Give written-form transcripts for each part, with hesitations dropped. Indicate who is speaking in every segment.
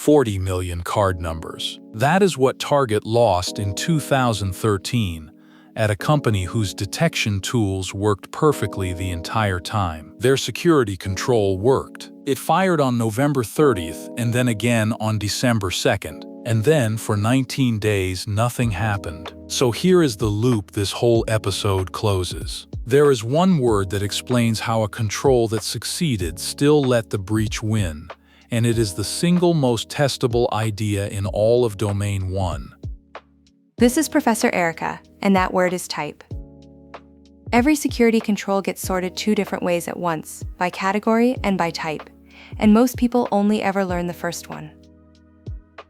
Speaker 1: 40 million card numbers. That is what Target lost in 2013 at a company whose detection tools worked perfectly the entire time. Their security control worked. It fired on November 30th and then again on December 2nd. And then, for 19 days, nothing happened. So here is the loop this whole episode closes. There is one word that explains how a control that succeeded still let the breach win, and it is the single most testable idea in all of Domain 1.
Speaker 2: This is Professor Erica, and that word is type. Every security control gets sorted two different ways at once, by category and by type, and most people only ever learn the first one.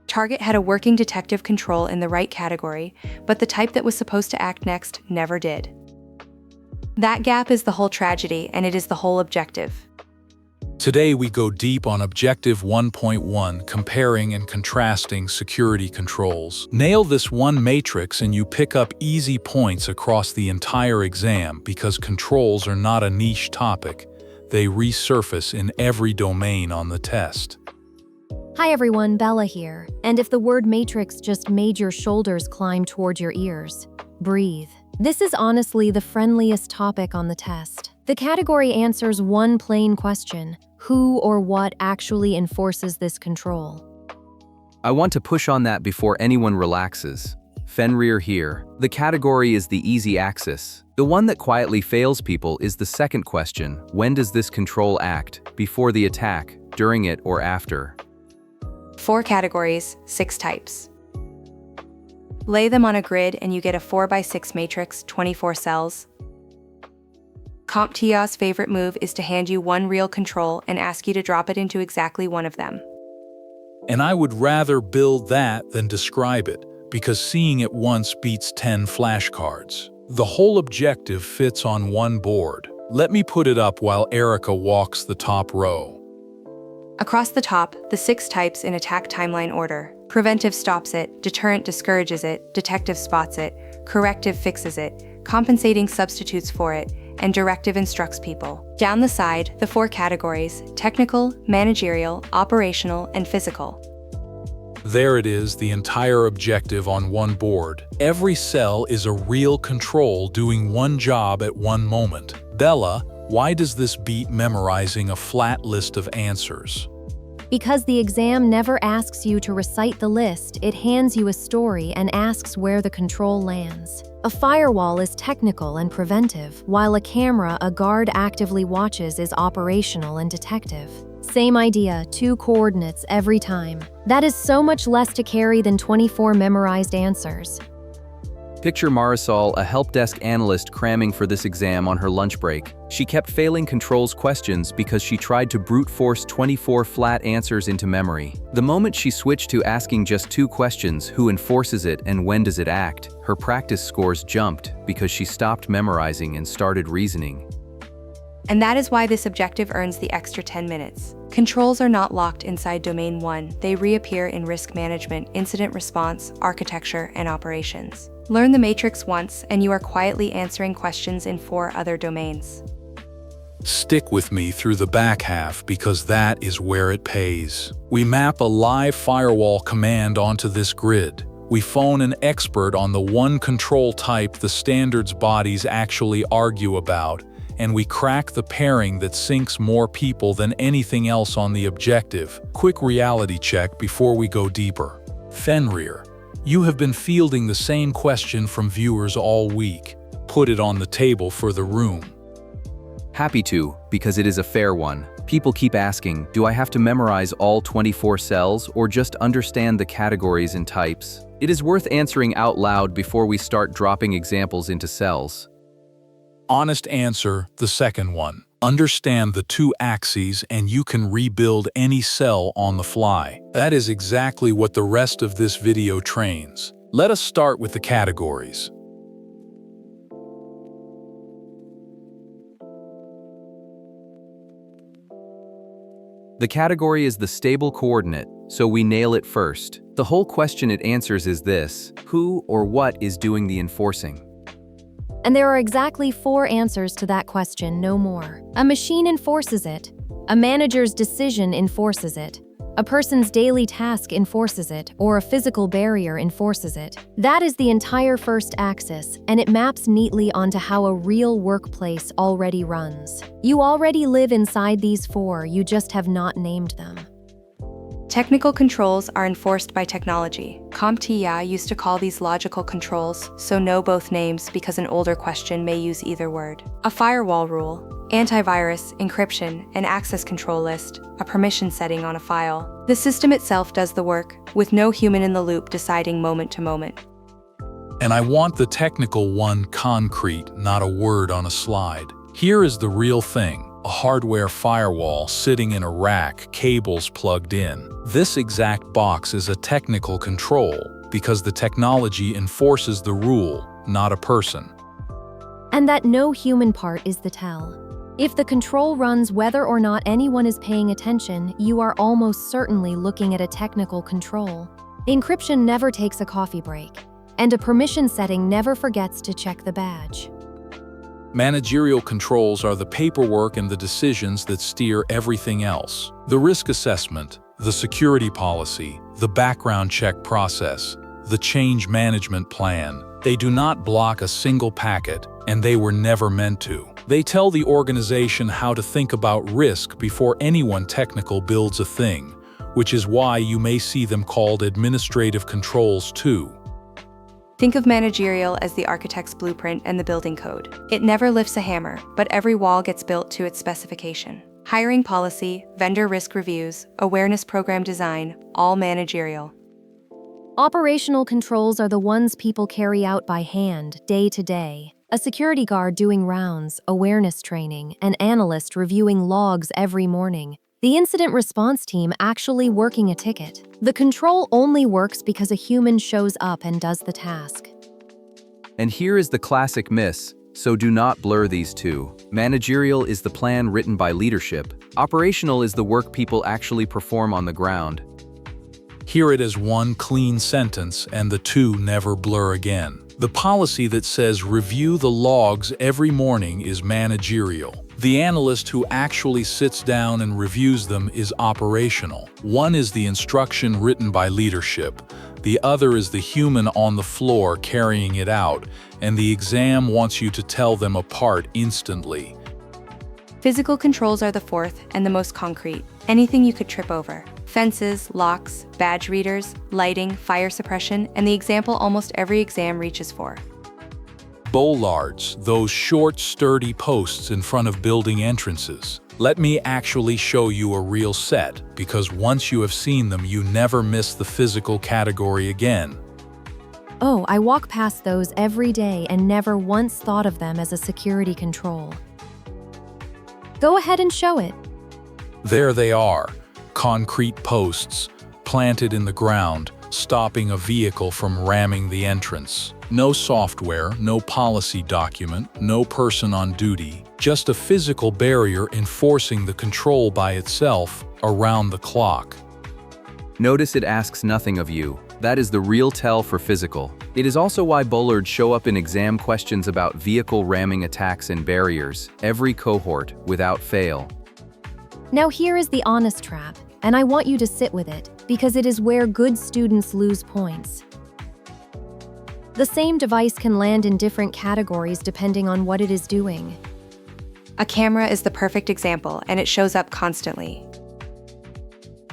Speaker 2: Target had a working detective control in the right category, but the type that was supposed to act next never did. That gap is the whole tragedy, and it is the whole objective.
Speaker 1: Today we go deep on Objective 1.1, comparing and contrasting security controls. Nail this one matrix and you pick up easy points across the entire exam, because controls are not a niche topic. They resurface in every domain on the test.
Speaker 3: Hi everyone, Bella here. And if the word matrix just made your shoulders climb toward your ears, breathe. This is honestly the friendliest topic on the test. The category answers one plain question: who or what actually enforces this control?
Speaker 4: I want to push on that before anyone relaxes. Fenrir here. The category is the easy axis. The one that quietly fails people is the second question: when does this control act? Before the attack, during it, or after?
Speaker 2: 4 categories, 6 types. Lay them on a grid and you get a 4x6 matrix, 24 cells. CompTIA's favorite move is to hand you one real control and ask you to drop it into exactly one of them.
Speaker 1: And I would rather build that than describe it, because seeing it once beats 10 flashcards. The whole objective fits on one board. Let me put it up while Erica walks the top row.
Speaker 2: Across the top, the 6 types in attack timeline order. Preventive stops it, deterrent discourages it, detective spots it, corrective fixes it, compensating substitutes for it, and directive instructs people. Down the side, the 4 categories: technical, managerial, operational, and physical.
Speaker 1: There it is, the entire objective on one board. Every cell is a real control doing one job at one moment. Bella, why does this beat memorizing a flat list of answers?
Speaker 3: Because the exam never asks you to recite the list, it hands you a story and asks where the control lands. A firewall is technical and preventive, while a camera a guard actively watches is operational and detective. Same idea, 2 coordinates every time. That is so much less to carry than 24 memorized answers.
Speaker 4: Picture Marisol, a help desk analyst cramming for this exam on her lunch break. She kept failing controls questions because she tried to brute force 24 flat answers into memory. The moment she switched to asking just 2 questions, who enforces it and when does it act, her practice scores jumped because she stopped memorizing and started reasoning.
Speaker 2: And that is why this objective earns the extra 10 minutes. Controls are not locked inside Domain 1. They reappear in risk management, incident response, architecture, and operations. Learn the matrix once, and you are quietly answering questions in 4 other domains.
Speaker 1: Stick with me through the back half, because that is where it pays. We map a live firewall command onto this grid. We phone an expert on the one control type the standards bodies actually argue about, and we crack the pairing that sinks more people than anything else on the objective. Quick reality check before we go deeper. Fenrir, you have been fielding the same question from viewers all week. Put it on the table for the room.
Speaker 4: Happy to, because it is a fair one. People keep asking, do I have to memorize all 24 cells or just understand the categories and types? It is worth answering out loud before we start dropping examples into cells.
Speaker 1: Honest answer, the second one. Understand the 2 axes and you can rebuild any cell on the fly. That is exactly what the rest of this video trains. Let us start with the categories.
Speaker 4: The category is the stable coordinate, so we nail it first. The whole question it answers is this: who or what is doing the enforcing?
Speaker 3: And there are exactly 4 answers to that question, no more. A machine enforces it. A manager's decision enforces it. A person's daily task enforces it, or a physical barrier enforces it. That is the entire first axis, and it maps neatly onto how a real workplace already runs. You already live inside these four, you just have not named them.
Speaker 2: Technical controls are enforced by technology. CompTIA used to call these logical controls, so know both names because an older question may use either word. A firewall rule, antivirus, encryption, an access control list, a permission setting on a file. The system itself does the work, with no human in the loop deciding moment to moment.
Speaker 1: And I want the technical one concrete, not a word on a slide. Here is the real thing. A hardware firewall sitting in a rack, cables plugged in. This exact box is a technical control because the technology enforces the rule, not a person.
Speaker 3: And that no human part is the tell. If the control runs whether or not anyone is paying attention, you are almost certainly looking at a technical control. Encryption never takes a coffee break, and a permission setting never forgets to check the badge.
Speaker 1: Managerial controls are the paperwork and the decisions that steer everything else. The risk assessment, the security policy, the background check process, the change management plan. They do not block a single packet, and they were never meant to. They tell the organization how to think about risk before anyone technical builds a thing, which is why you may see them called administrative controls too.
Speaker 2: Think of managerial as the architect's blueprint and the building code. It never lifts a hammer, but every wall gets built to its specification. Hiring policy, vendor risk reviews, awareness program design, all managerial.
Speaker 3: Operational controls are the ones people carry out by hand, day to day. A security guard doing rounds, awareness training, an analyst reviewing logs every morning. The incident response team actually working a ticket. The control only works because a human shows up and does the task.
Speaker 4: And here is the classic miss, so do not blur these two. Managerial is the plan written by leadership. Operational is the work people actually perform on the ground.
Speaker 1: Hear it as one clean sentence and the two never blur again. The policy that says review the logs every morning is managerial. The analyst who actually sits down and reviews them is operational. One is the instruction written by leadership. The other is the human on the floor carrying it out, and the exam wants you to tell them apart instantly.
Speaker 2: Physical controls are the fourth and the most concrete. Anything you could trip over. Fences, locks, badge readers, lighting, fire suppression, and the example almost every exam reaches for.
Speaker 1: Bollards, those short, sturdy posts in front of building entrances. Let me actually show you a real set, because once you have seen them, you never miss the physical category again.
Speaker 3: Oh, I walk past those every day and never once thought of them as a security control. Go ahead and show it.
Speaker 1: There they are, concrete posts, planted in the ground, stopping a vehicle from ramming the entrance. No software, no policy document, no person on duty, just a physical barrier enforcing the control by itself around the clock.
Speaker 4: Notice it asks nothing of you. That is the real tell for physical. It is also why bollards show up in exam questions about vehicle ramming attacks and barriers, every cohort, without fail.
Speaker 3: Now here is the honest trap, and I want you to sit with it, because it is where good students lose points. The same device can land in different categories depending on what it is doing.
Speaker 2: A camera is the perfect example, and it shows up constantly.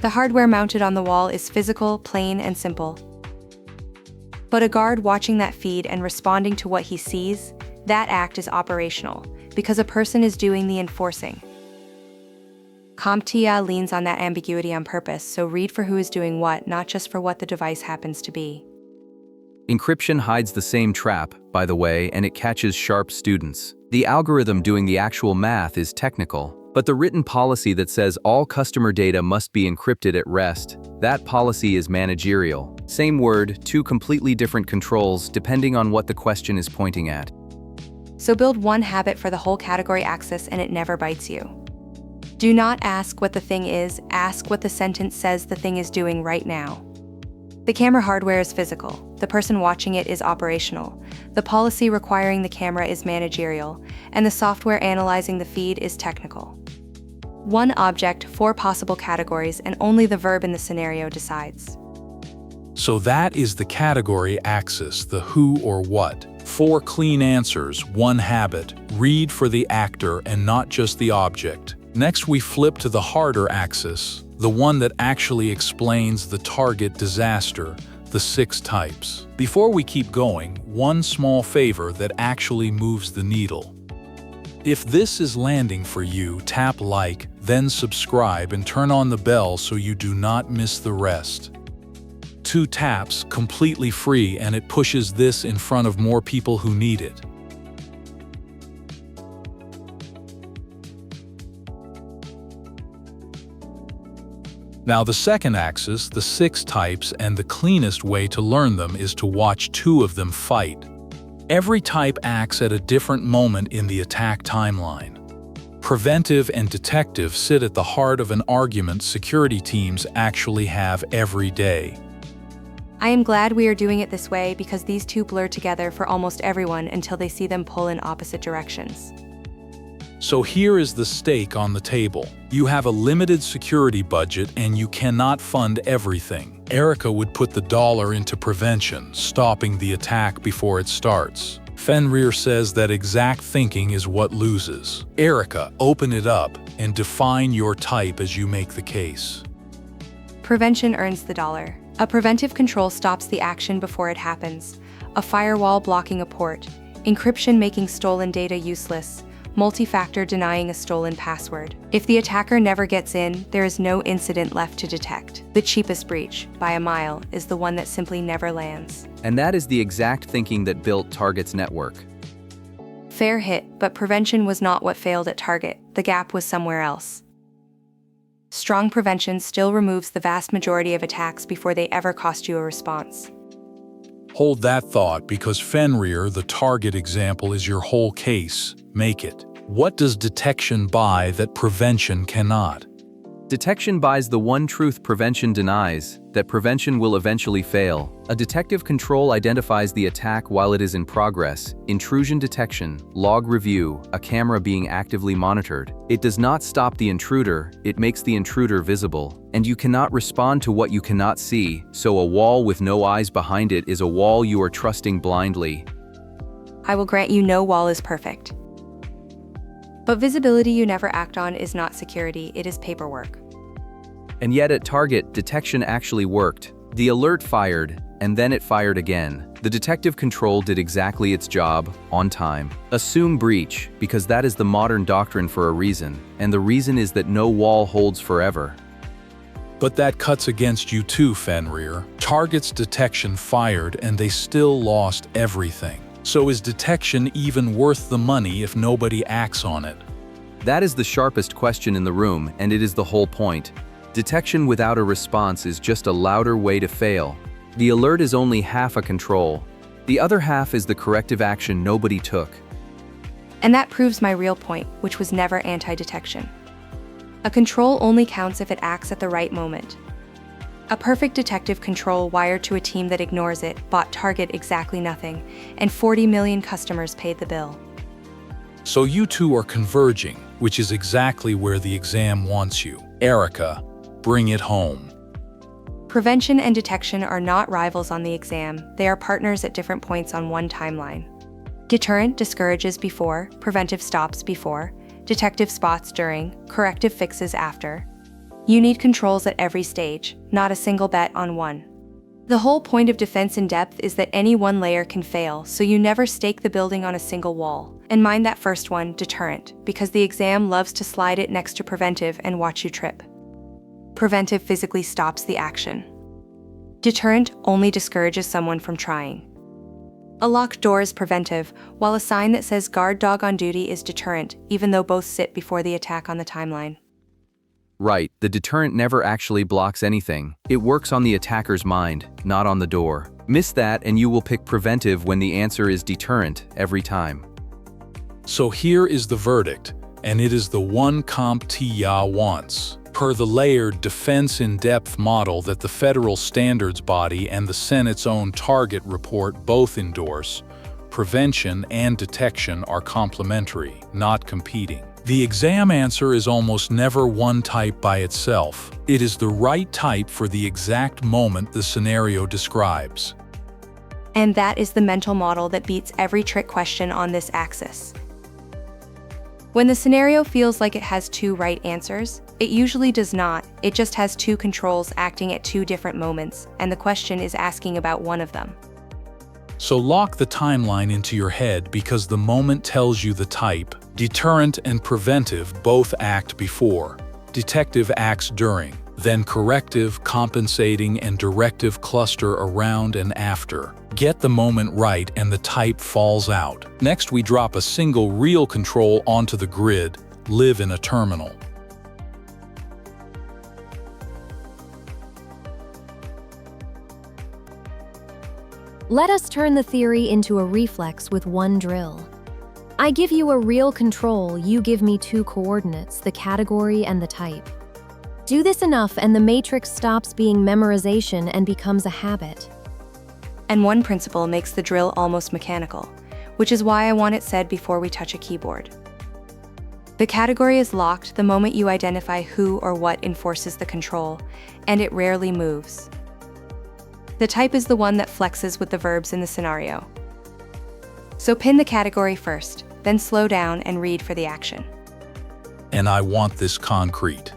Speaker 2: The hardware mounted on the wall is physical, plain, and simple. But a guard watching that feed and responding to what he sees, that act is operational, because a person is doing the enforcing. CompTIA leans on that ambiguity on purpose, so read for who is doing what, not just for what the device happens to be.
Speaker 4: Encryption hides the same trap, by the way, and it catches sharp students. The algorithm doing the actual math is technical, but the written policy that says all customer data must be encrypted at rest, that policy is managerial. Same word, two completely different controls depending on what the question is pointing at.
Speaker 2: So build one habit for the whole category axis and it never bites you. Do not ask what the thing is, ask what the sentence says the thing is doing right now. The camera hardware is physical, the person watching it is operational, the policy requiring the camera is managerial, and the software analyzing the feed is technical. One object, four possible categories, and only the verb in the scenario decides.
Speaker 1: So that is the category axis, the who or what. 4 clean answers, 1 habit. Read for the actor and not just the object. Next, we flip to the harder axis, the one that actually explains the target disaster, the 6 types. Before we keep going, one small favor that actually moves the needle. If this is landing for you, tap like, then subscribe and turn on the bell so you do not miss the rest. 2 taps, completely free, and it pushes this in front of more people who need it. Now the second axis, the 6 types, and the cleanest way to learn them is to watch 2 of them fight. Every type acts at a different moment in the attack timeline. Preventive and detective sit at the heart of an argument security teams actually have every day.
Speaker 2: I am glad we are doing it this way because these two blur together for almost everyone until they see them pull in opposite directions.
Speaker 1: So here is the stake on the table. You have a limited security budget and you cannot fund everything. Erica would put the dollar into prevention, stopping the attack before it starts. Fenrir says that exact thinking is what loses. Erica, open it up and define your type as you make the case.
Speaker 2: Prevention earns the dollar. A preventive control stops the action before it happens. A firewall blocking a port. Encryption making stolen data useless. Multi-factor denying a stolen password. If the attacker never gets in, there is no incident left to detect. The cheapest breach, by a mile, is the one that simply never lands.
Speaker 4: And that is the exact thinking that built Target's network.
Speaker 2: Fair hit, but prevention was not what failed at Target. The gap was somewhere else. Strong prevention still removes the vast majority of attacks before they ever cost you a response.
Speaker 1: Hold that thought, because Fenrir, the Target example, is your whole case. Make it. What does detection buy that prevention cannot?
Speaker 4: Detection buys the one truth prevention denies, that prevention will eventually fail. A detective control identifies the attack while it is in progress, intrusion detection, log review, a camera being actively monitored. It does not stop the intruder, it makes the intruder visible. And you cannot respond to what you cannot see, so a wall with no eyes behind it is a wall you are trusting blindly.
Speaker 2: I will grant you no wall is perfect. But visibility you never act on is not security, it is paperwork.
Speaker 4: And yet at Target, detection actually worked. The alert fired, and then it fired again. The detective control did exactly its job, on time. Assume breach, because that is the modern doctrine for a reason, and the reason is that no wall holds forever.
Speaker 1: But that cuts against you too, Fenrir. Target's detection fired and they still lost everything. So is detection even worth the money if nobody acts on it?
Speaker 4: That is the sharpest question in the room, and it is the whole point. Detection without a response is just a louder way to fail. The alert is only half a control. The other half is the corrective action nobody took.
Speaker 2: And that proves my real point, which was never anti-detection. A control only counts if it acts at the right moment. A perfect detective control wired to a team that ignores it bought Target exactly nothing, and 40 million customers paid the bill.
Speaker 1: So you two are converging, which is exactly where the exam wants you. Erica, bring it home.
Speaker 2: Prevention and detection are not rivals on the exam, they are partners at different points on one timeline. Deterrent discourages before, preventive stops before, detective spots during, corrective fixes after. You need controls at every stage, not a single bet on one. The whole point of defense in depth is that any one layer can fail, so you never stake the building on a single wall. And mind that first one, deterrent, because the exam loves to slide it next to preventive and watch you trip. Preventive physically stops the action. Deterrent only discourages someone from trying. A locked door is preventive, while a sign that says guard dog on duty is deterrent, even though both sit before the attack on the timeline.
Speaker 4: Right, the deterrent never actually blocks anything. It works on the attacker's mind, not on the door. Miss that and you will pick preventive when the answer is deterrent every time.
Speaker 1: So here is the verdict, and it is the one CompTIA wants. Per the layered defense in-depth model that the federal standards body and the Senate's own Target report both endorse, prevention and detection are complementary, not competing. The exam answer is almost never one type by itself. It is the right type for the exact moment the scenario describes.
Speaker 2: And that is the mental model that beats every trick question on this axis. When the scenario feels like it has two right answers, it usually does not. It just has two controls acting at two different moments, and the question is asking about one of them.
Speaker 1: So lock the timeline into your head because the moment tells you the type. Deterrent and preventive both act before. Detective acts during. Then corrective, compensating, and directive cluster around and after. Get the moment right and the type falls out. Next, we drop a single real control onto the grid, live in a terminal.
Speaker 3: Let us turn the theory into a reflex with one drill. I give you a real control, you give me two coordinates, the category and the type. Do this enough and the matrix stops being memorization and becomes a habit.
Speaker 2: And one principle makes the drill almost mechanical, which is why I want it said before we touch a keyboard. The category is locked the moment you identify who or what enforces the control, and it rarely moves. The type is the one that flexes with the verbs in the scenario. So pin the category first, then slow down and read for the action.
Speaker 1: And I want this concrete.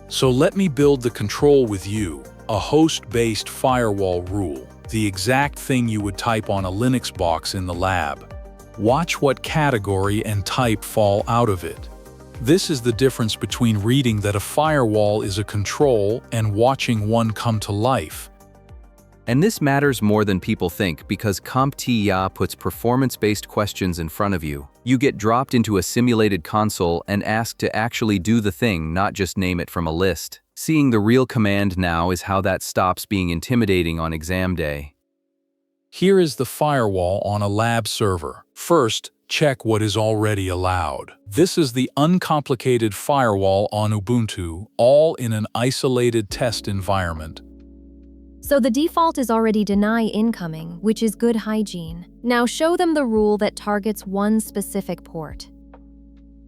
Speaker 1: So let me build the control with you, a host-based firewall rule, the exact thing you would type on a Linux box in the lab. Watch what category and type fall out of it. This is the difference between reading that a firewall is a control and watching one come to life.
Speaker 4: And this matters more than people think because CompTIA puts performance-based questions in front of you. You get dropped into a simulated console and asked to actually do the thing, not just name it from a list. Seeing the real command now is how that stops being intimidating on exam day.
Speaker 1: Here is the firewall on a lab server. First, check what is already allowed. This is the uncomplicated firewall on Ubuntu, all in an isolated test environment.
Speaker 3: So the default is already deny incoming, which is good hygiene. Now show them the rule that targets one specific port.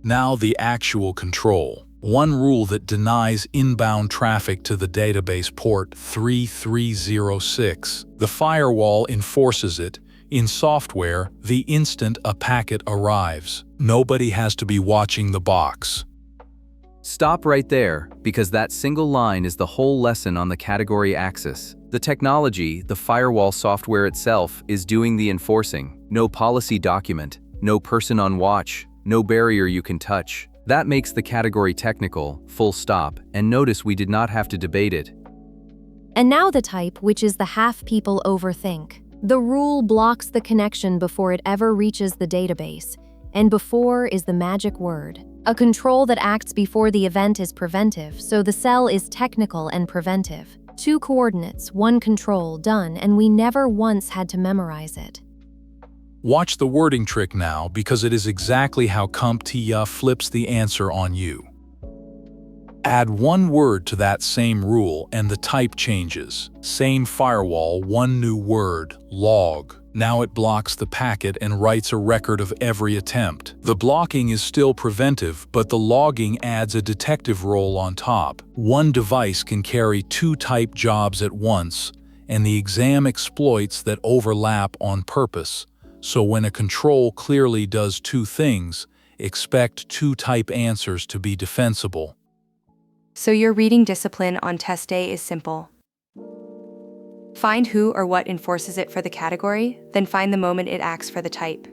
Speaker 1: Now the actual control. One rule that denies inbound traffic to the database port 3306. The firewall enforces it. In software, the instant a packet arrives. Nobody has to be watching the box.
Speaker 4: Stop right there, because that single line is the whole lesson on the category axis. The technology, the firewall software itself, is doing the enforcing. No policy document, no person on watch, no barrier you can touch. That makes the category technical, full stop, and notice we did not have to debate it.
Speaker 3: And now the type, which is the half people overthink. The rule blocks the connection before it ever reaches the database, and before is the magic word. A control that acts before the event is preventive, so the cell is technical and preventive. Two coordinates, one control, done, and we never once had to memorize it.
Speaker 1: Watch the wording trick now because it is exactly how CompTIA flips the answer on you. Add one word to that same rule and the type changes. Same firewall, one new word, log. Now it blocks the packet and writes a record of every attempt. The blocking is still preventive, but the logging adds a detective role on top. One device can carry two type jobs at once, and the exam exploits that overlap on purpose. So when a control clearly does two things, expect two type answers to be defensible.
Speaker 2: So your reading discipline on test day is simple. Find who or what enforces it for the category, then find the moment it acts for the type.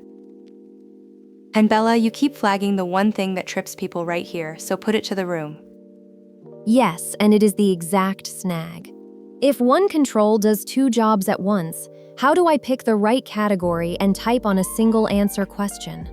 Speaker 2: And Bella, you keep flagging the one thing that trips people right here, so put it to the room.
Speaker 3: Yes, and it is the exact snag. If one control does two jobs at once, how do I pick the right category and type on a single answer question?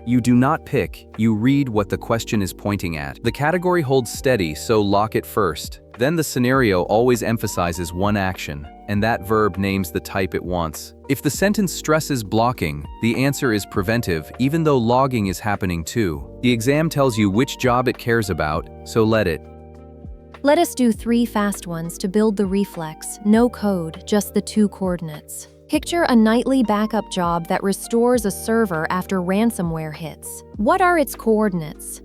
Speaker 4: You do not pick, you read what the question is pointing at. The category holds steady, so lock it first. Then the scenario always emphasizes one action, and that verb names the type it wants. If the sentence stresses blocking, the answer is preventive, even though logging is happening too. The exam tells you which job it cares about, so let it.
Speaker 3: Let us do 3 fast ones to build the reflex, no code, just the 2 coordinates. Picture a nightly backup job that restores a server after ransomware hits. What are its coordinates?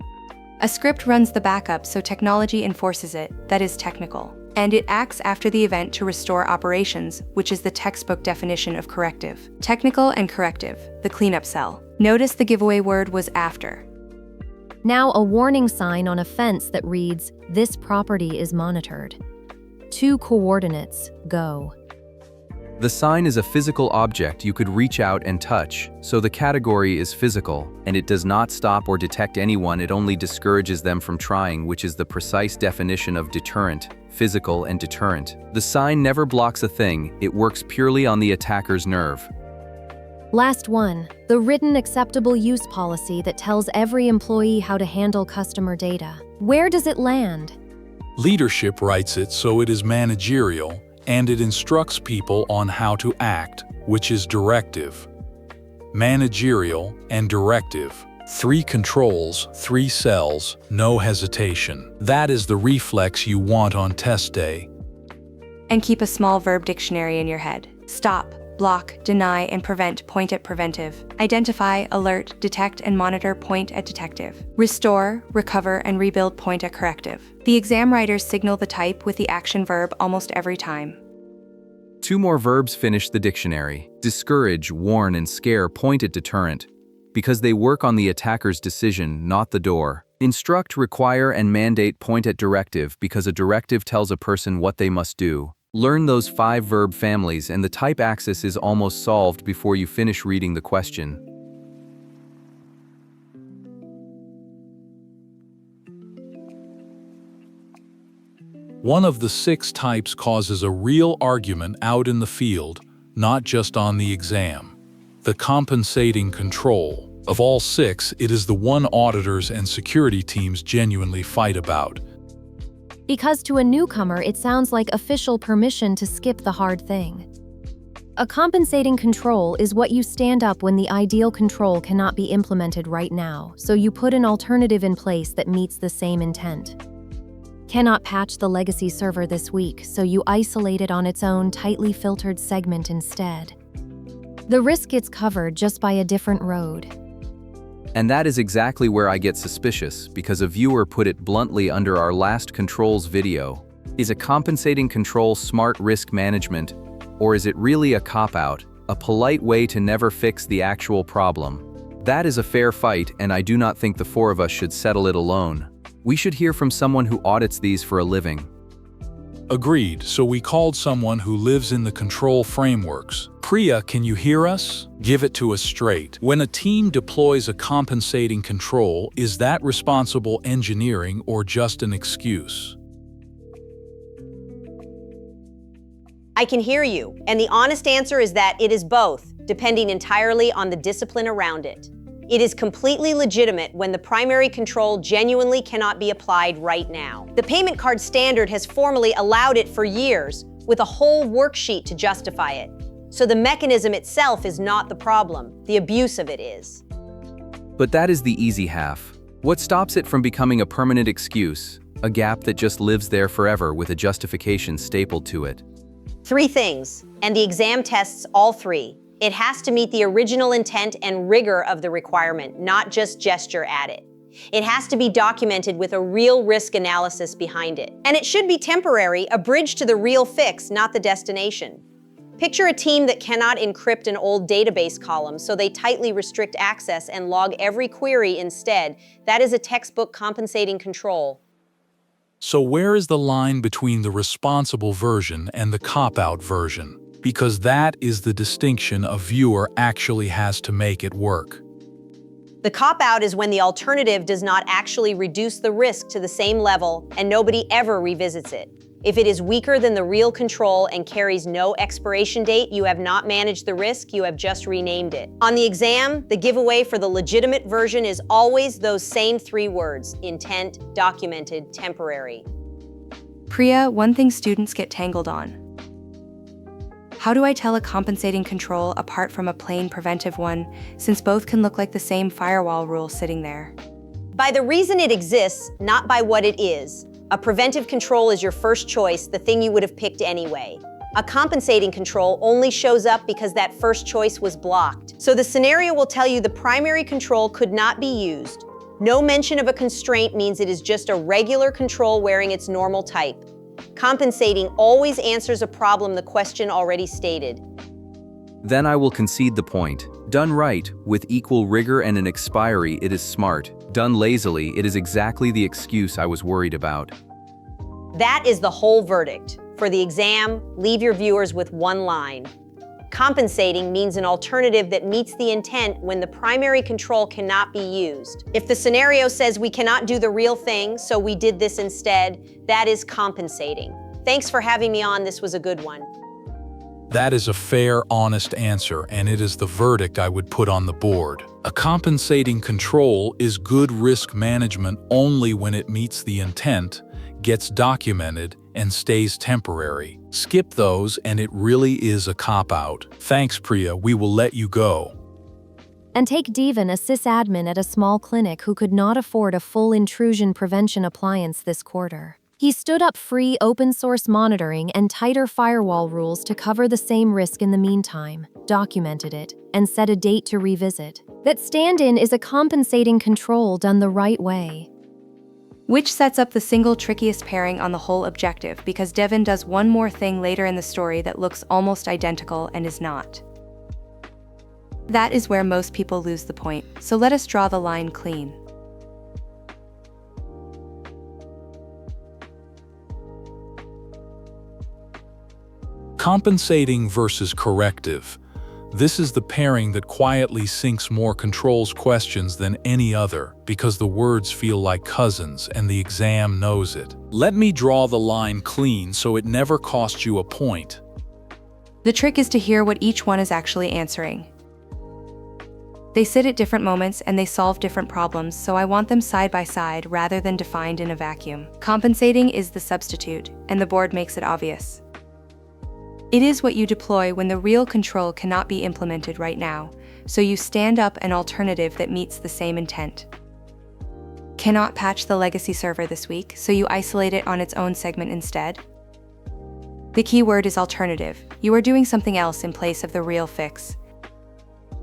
Speaker 2: A script runs the backup, so technology enforces it, that is technical. And it acts after the event to restore operations, which is the textbook definition of corrective. Technical and corrective, the cleanup cell. Notice the giveaway word was after.
Speaker 3: Now a warning sign on a fence that reads, "This property is monitored." 2 coordinates, go.
Speaker 4: The sign is a physical object you could reach out and touch, so the category is physical, and it does not stop or detect anyone, it only discourages them from trying, which is the precise definition of deterrent, physical and deterrent. The sign never blocks a thing, it works purely on the attacker's nerve.
Speaker 3: Last one, the written acceptable use policy that tells every employee how to handle customer data. Where does it land?
Speaker 1: Leadership writes it so it is managerial, and it instructs people on how to act, which is directive. Managerial and directive. 3 controls, 3 cells, no hesitation. That is the reflex you want on test day.
Speaker 2: And keep a small verb dictionary in your head. Stop, block, deny, and prevent point at preventive. Identify, alert, detect, and monitor point at detective. Restore, recover, and rebuild point at corrective. The exam writers signal the type with the action verb almost every time.
Speaker 4: 2 more verbs finish the dictionary. Discourage, warn, and scare point at deterrent, because they work on the attacker's decision, not the door. Instruct, require, and mandate point at directive, because a directive tells a person what they must do. Learn those 5 verb families and the type axis is almost solved before you finish reading the question.
Speaker 1: One of the 6 types causes a real argument out in the field, not just on the exam. The compensating control. Of all 6, it is the one auditors and security teams genuinely fight about.
Speaker 3: Because to a newcomer, it sounds like official permission to skip the hard thing. A compensating control is what you stand up when the ideal control cannot be implemented right now, so you put an alternative in place that meets the same intent. Cannot patch the legacy server this week, so you isolate it on its own tightly filtered segment instead. The risk gets covered just by a different road.
Speaker 4: And that is exactly where I get suspicious, because a viewer put it bluntly under our last controls video. Is a compensating control smart risk management, or is it really a cop-out, a polite way to never fix the actual problem? That is a fair fight, and I do not think the 4 of us should settle it alone. We should hear from someone who audits these for a living.
Speaker 1: Agreed, so we called someone who lives in the control frameworks. Priya, can you hear us? Give it to us straight. When a team deploys a compensating control, is that responsible engineering or just an excuse?
Speaker 5: I can hear you, and the honest answer is that it is both, depending entirely on the discipline around it. It is completely legitimate when the primary control genuinely cannot be applied right now. The payment card standard has formally allowed it for years, with a whole worksheet to justify it. So the mechanism itself is not the problem, the abuse of it is.
Speaker 4: But that is the easy half. What stops it from becoming a permanent excuse, a gap that just lives there forever with a justification stapled to it?
Speaker 5: 3 things, and the exam tests all 3. It has to meet the original intent and rigor of the requirement, not just gesture at it. It has to be documented with a real risk analysis behind it. And it should be temporary, a bridge to the real fix, not the destination. Picture a team that cannot encrypt an old database column, so they tightly restrict access and log every query instead. That is a textbook compensating control.
Speaker 1: So where is the line between the responsible version and the cop-out version? Because that is the distinction a viewer actually has to make it work.
Speaker 5: The cop-out is when the alternative does not actually reduce the risk to the same level and nobody ever revisits it. If it is weaker than the real control and carries no expiration date, you have not managed the risk, you have just renamed it. On the exam, the giveaway for the legitimate version is always those same 3 words: intent, documented, temporary.
Speaker 2: Priya, one thing students get tangled on. How do I tell a compensating control apart from a plain preventive one, since both can look like the same firewall rule sitting there?
Speaker 5: By the reason it exists, not by what it is. A preventive control is your first choice, the thing you would have picked anyway. A compensating control only shows up because that first choice was blocked. So the scenario will tell you the primary control could not be used. No mention of a constraint means it is just a regular control wearing its normal type. Compensating always answers a problem the question already stated.
Speaker 4: Then I will concede the point. Done right, with equal rigor and an expiry, it is smart. Done lazily, it is exactly the excuse I was worried about.
Speaker 5: That is the whole verdict. For the exam, leave your viewers with one line. Compensating means an alternative that meets the intent when the primary control cannot be used. If the scenario says we cannot do the real thing, so we did this instead, that is compensating. Thanks for having me on. This was a good one.
Speaker 1: That is a fair, honest answer, and it is the verdict I would put on the board. A compensating control is good risk management only when it meets the intent, gets documented, and stays temporary. Skip those and it really is a cop-out. Thanks, Priya, we will let you go.
Speaker 3: And take Devan, a sysadmin at a small clinic who could not afford a full intrusion prevention appliance this quarter. He stood up free open-source monitoring and tighter firewall rules to cover the same risk in the meantime, documented it, and set a date to revisit. That stand-in is a compensating control done the right way.
Speaker 2: Which sets up the single trickiest pairing on the whole objective, because Devin does one more thing later in the story that looks almost identical and is not. That is where most people lose the point, so let us draw the line clean.
Speaker 1: Compensating versus corrective. This is the pairing that quietly sinks more controls questions than any other because the words feel like cousins and the exam knows it. Let me draw the line clean so it never costs you a point.
Speaker 2: The trick is to hear what each one is actually answering. They sit at different moments and they solve different problems, so I want them side by side rather than defined in a vacuum. Compensating is the substitute, and the board makes it obvious. It is what you deploy when the real control cannot be implemented right now, so you stand up an alternative that meets the same intent. Cannot patch the legacy server this week, so you isolate it on its own segment instead. The key word is alternative. You are doing something else in place of the real fix.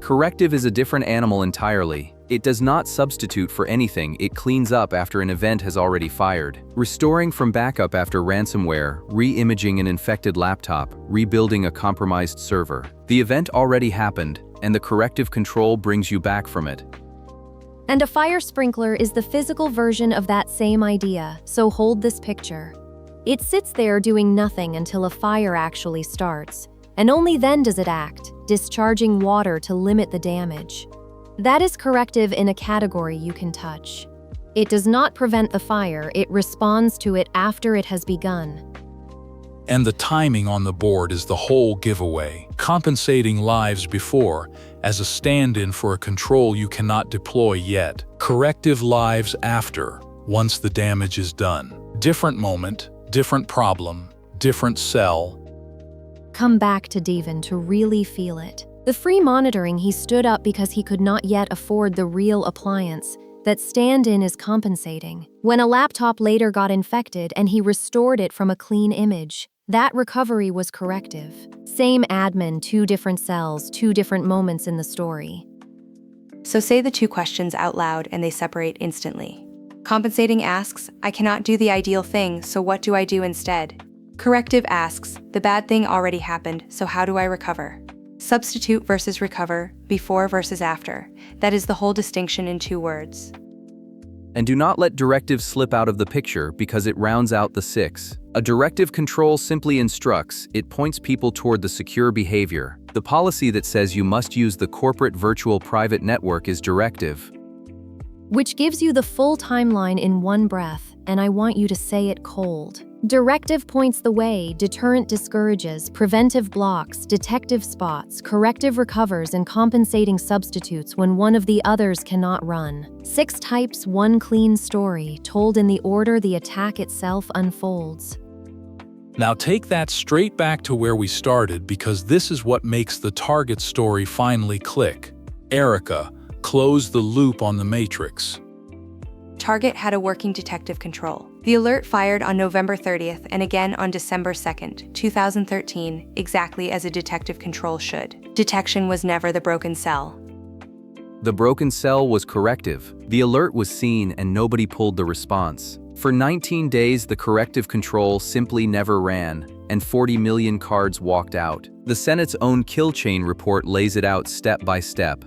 Speaker 4: Corrective is a different animal entirely. It does not substitute for anything, it cleans up after an event has already fired. Restoring from backup after ransomware, re-imaging an infected laptop, rebuilding a compromised server. The event already happened, and the corrective control brings you back from it.
Speaker 3: And a fire sprinkler is the physical version of that same idea, so hold this picture. It sits there doing nothing until a fire actually starts, and only then does it act, discharging water to limit the damage. That is corrective in a category you can touch. It does not prevent the fire, it responds to it after it has begun.
Speaker 1: And the timing on the board is the whole giveaway. Compensating lives before, as a stand-in for a control you cannot deploy yet. Corrective lives after, once the damage is done. Different moment, different problem, different cell.
Speaker 3: Come back to Devan to really feel it. The free monitoring he stood up because he could not yet afford the real appliance. That stand-in is compensating. When a laptop later got infected and he restored it from a clean image, that recovery was corrective. Same admin, two different cells, two different moments in the story.
Speaker 2: So say the two questions out loud and they separate instantly. Compensating asks, I cannot do the ideal thing, so what do I do instead? Corrective asks, the bad thing already happened, so how do I recover? Substitute versus recover, before versus after. That is the whole distinction in 2 words.
Speaker 4: And do not let directive slip out of the picture because it rounds out the 6. A directive control simply instructs, it points people toward the secure behavior. The policy that says you must use the corporate virtual private network is directive.
Speaker 3: Which gives you the full timeline in one breath, and I want you to say it cold. Directive points the way, deterrent discourages, preventive blocks, detective spots, corrective recovers, and compensating substitutes when one of the others cannot run. 6 types, 1 clean story, told in the order the attack itself unfolds.
Speaker 1: Now take that straight back to where we started because this is what makes the target story finally click. Erica, close the loop on the matrix.
Speaker 2: Target had a working detective control. The alert fired on November 30th and again on December 2nd, 2013, exactly as a detective control should. Detection was never the broken cell.
Speaker 4: The broken cell was corrective. The alert was seen and nobody pulled the response. For 19 days, the corrective control simply never ran, and 40 million cards walked out. The Senate's own kill chain report lays it out step by step.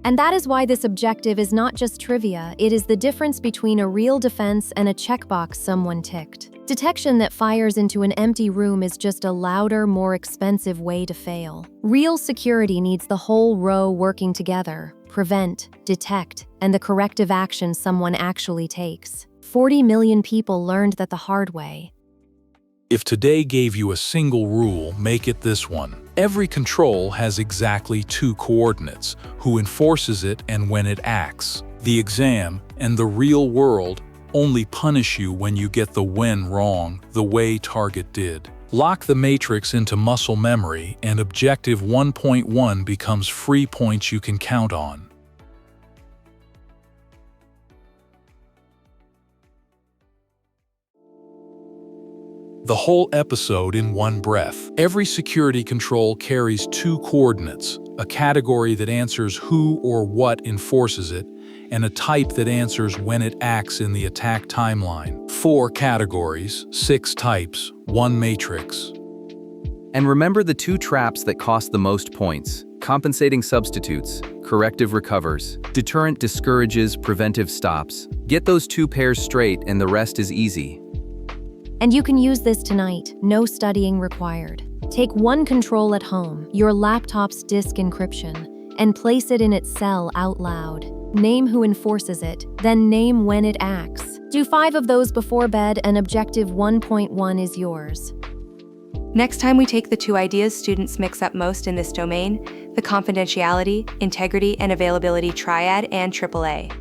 Speaker 3: And that is why this objective is not just trivia, it is the difference between a real defense and a checkbox someone ticked. Detection that fires into an empty room is just a louder, more expensive way to fail. Real security needs the whole row working together: prevent, detect, and the corrective action someone actually takes. 40 million people learned that the hard way.
Speaker 1: If today gave you a single rule, make it this one. Every control has exactly 2 coordinates: who enforces it and when it acts. The exam and the real world only punish you when you get the when wrong, the way Target did. Lock the matrix into muscle memory, and Objective 1.1 becomes free points you can count on. The whole episode in one breath. Every security control carries 2 coordinates: a category that answers who or what enforces it, and a type that answers when it acts in the attack timeline. 4 categories, 6 types, 1 matrix.
Speaker 4: And remember the 2 traps that cost the most points: compensating substitutes, corrective recovers. Deterrent discourages, preventive stops. Get those 2 pairs straight and the rest is easy.
Speaker 3: And you can use this tonight, no studying required. Take 1 control at home, your laptop's disk encryption, and place it in its cell out loud. Name who enforces it, then name when it acts. Do 5 of those before bed and Objective 1.1 is yours.
Speaker 2: Next time we take the 2 ideas students mix up most in this domain: the confidentiality, integrity, and availability triad and AAA.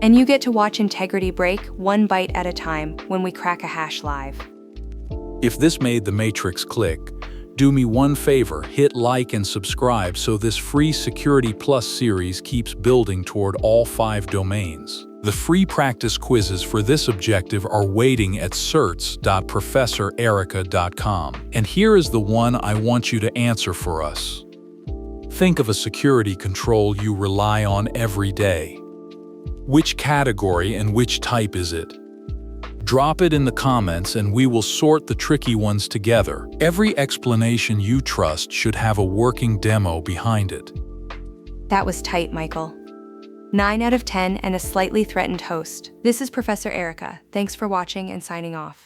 Speaker 2: And you get to watch integrity break 1 byte at a time when we crack a hash live.
Speaker 1: If this made the matrix click, do me one favor, hit like and subscribe so this free Security Plus series keeps building toward all 5 domains. The free practice quizzes for this objective are waiting at certs.professorerica.com. And here is the one I want you to answer for us. Think of a security control you rely on every day. Which category and which type is it? Drop it in the comments and we will sort the tricky ones together. Every explanation you trust should have a working demo behind it.
Speaker 2: That was tight, Michael. 9 out of 10 and a slightly threatened host. This is Professor Erica. Thanks for watching and signing off.